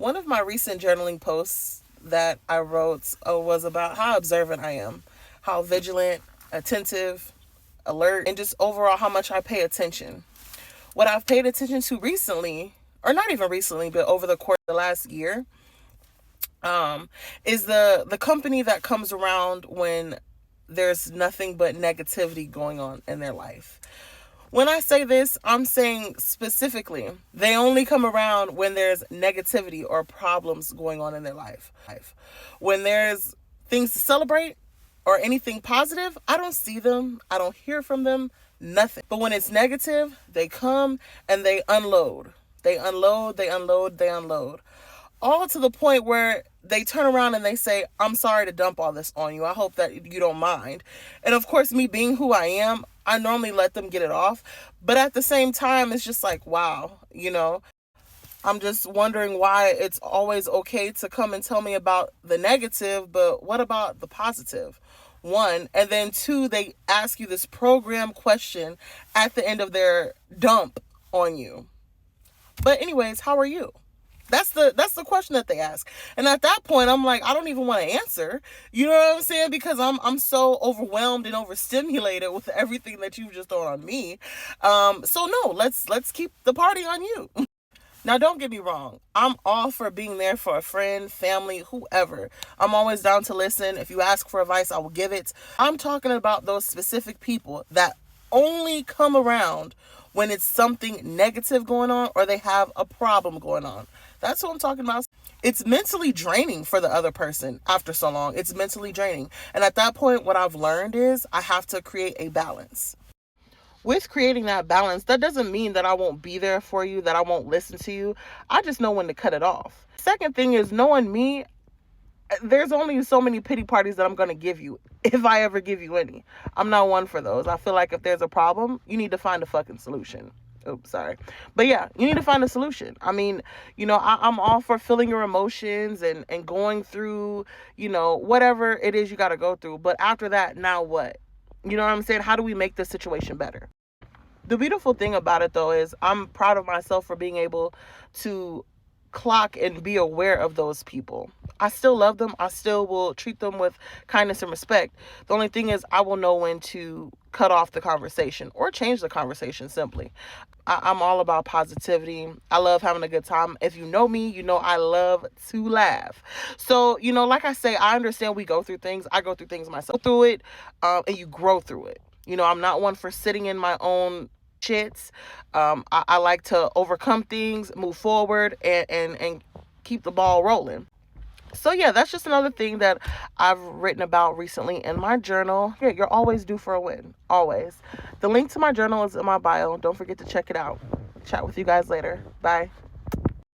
One of my recent journaling posts that I wrote was about how observant I am, how vigilant, attentive, alert, and just overall how much I pay attention. What I've paid attention to recently, or not even recently, but over the course of the last year, is the company that comes around when there's nothing but negativity going on in their life. When I say this, I'm saying specifically, they only come around when there's negativity or problems going on in their life. When there's things to celebrate or anything positive, I don't see them, I don't hear from them, nothing. But when it's negative, they come and they unload. They unload, they unload, they unload. All to the point where they turn around and they say, I'm sorry to dump all this on you. I hope that you don't mind. And of course, me being who I am, I normally let them get it off. But at the same time, it's just like, wow, I'm just wondering why it's always okay to come and tell me about the negative, but what about the positive? One, and then two, they ask you this program question at the end of their dump on you. But anyways, how are you? That's the question that they ask. And at that point, I'm like, I don't even want to answer. You know what I'm saying? Because I'm so overwhelmed and overstimulated with everything that you've just thrown on me. So no, let's keep the party on you. Now, don't get me wrong. I'm all for being there for a friend, family, whoever. I'm always down to listen. If you ask for advice, I will give it. I'm talking about those specific people that only come around when it's something negative going on or they have a problem going on. That's what I'm talking about. It's mentally draining for the other person after so long. It's mentally draining. And at that point, what I've learned is I have to create a balance. With creating that balance, that doesn't mean that I won't be there for you, that I won't listen to you. I just know when to cut it off. Second thing is, knowing me, there's only so many pity parties that I'm going to give you, if I ever give you any. I'm not one for those. I feel like if there's a problem, you need to find a fucking solution. Oops, sorry. But yeah, you need to find a solution. I mean, I'm all for feeling your emotions and going through, whatever it is you got to go through. But after that, now what? You know what I'm saying? How do we make this situation better? The beautiful thing about it, though, is I'm proud of myself for being able to clock and be aware of those people. I still love them. I still will treat them with kindness and respect. The only thing is I will know when to cut off the conversation or change the conversation simply. I'm all about positivity. I love having a good time. If you know me, you know I love to laugh. So, like I say, I understand we go through things. I go through things myself through it, and you grow through it. I'm not one for sitting in my own shits. I like to overcome things, move forward, and keep the ball rolling. So yeah, that's just another thing that I've written about recently in my journal. Yeah, you're always due for a win. Always. The link to my journal is in my bio. Don't forget to check it out. Chat with you guys later. Bye.